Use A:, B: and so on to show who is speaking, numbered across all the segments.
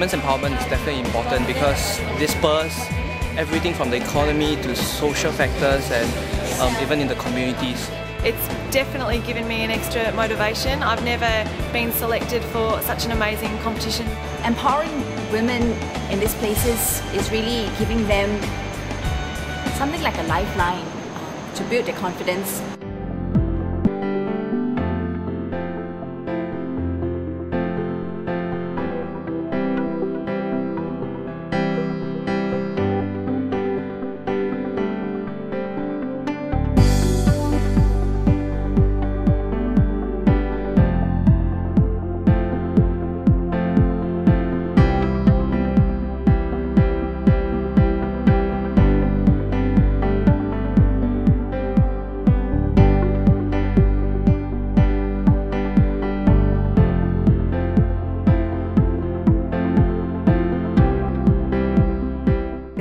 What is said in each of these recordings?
A: women's empowerment is definitely important because this spurs everything from the economy to social factors and even in the communities.
B: It's definitely given me an extra motivation. I've never been selected for such an amazing competition.
C: Empowering women in these places is really giving them something like a lifeline to build their confidence.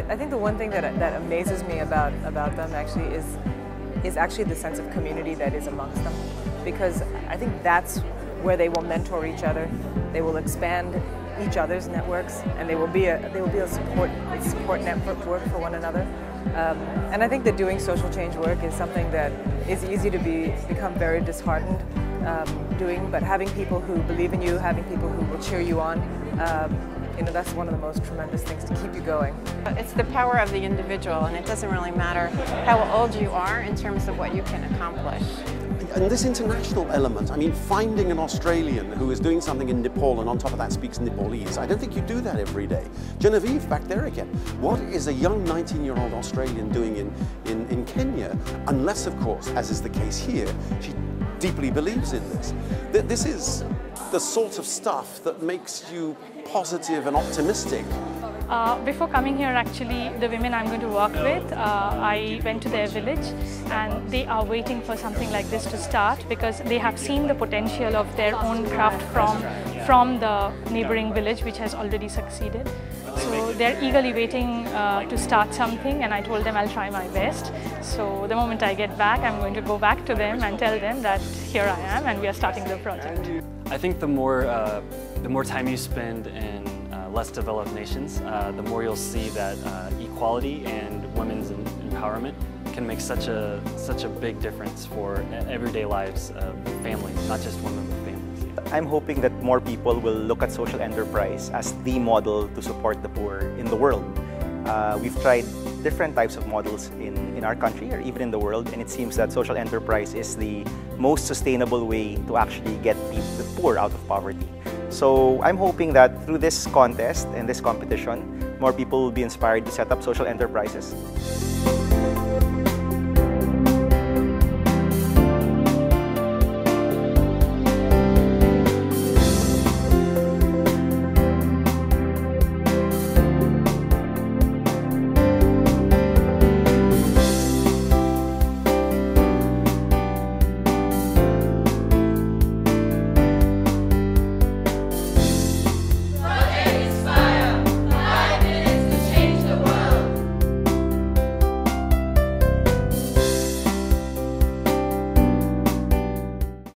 D: I think the one thing that amazes me about them actually is actually the sense of community that is amongst them, because I think that's where they will mentor each other, they will expand each other's networks, and they will be a support network for one another. And I think that doing social change work is something that is easy to become very disheartened doing, but having people who believe in you, having people who will cheer you on, that's one of the most tremendous things to keep you going.
E: It's the power of the individual, and it doesn't really matter how old you are in terms of what you can accomplish.
F: And this international element, I mean, finding an Australian who is doing something in Nepal and on top of that speaks Nepalese, I don't think you do that every day. Genevieve, back there again. What is a young 19-year-old Australian doing in Kenya? Unless, of course, as is the case here, she deeply believes in this. This is the sort of stuff that makes you positive and optimistic.
G: Before coming here, actually, the women I'm going to work with, I went to their village and they are waiting for something like this to start because they have seen the potential of their own craft from the neighboring village, which has already succeeded. So they're eagerly waiting to start something, and I told them I'll try my best. So the moment I get back, I'm going to go back to them and tell them that here I am and we are starting the project.
H: I think the more time you spend in less developed nations, the more you'll see that equality and women's empowerment can make such a big difference for everyday lives of families, not just women but families.
I: I'm hoping that more people will look at social enterprise as the model to support the poor in the world. We've tried different types of models in our country or even in the world, and it seems that social enterprise is the most sustainable way to actually get the poor out of poverty. So I'm hoping that through this contest and this competition, more people will be inspired to set up social enterprises.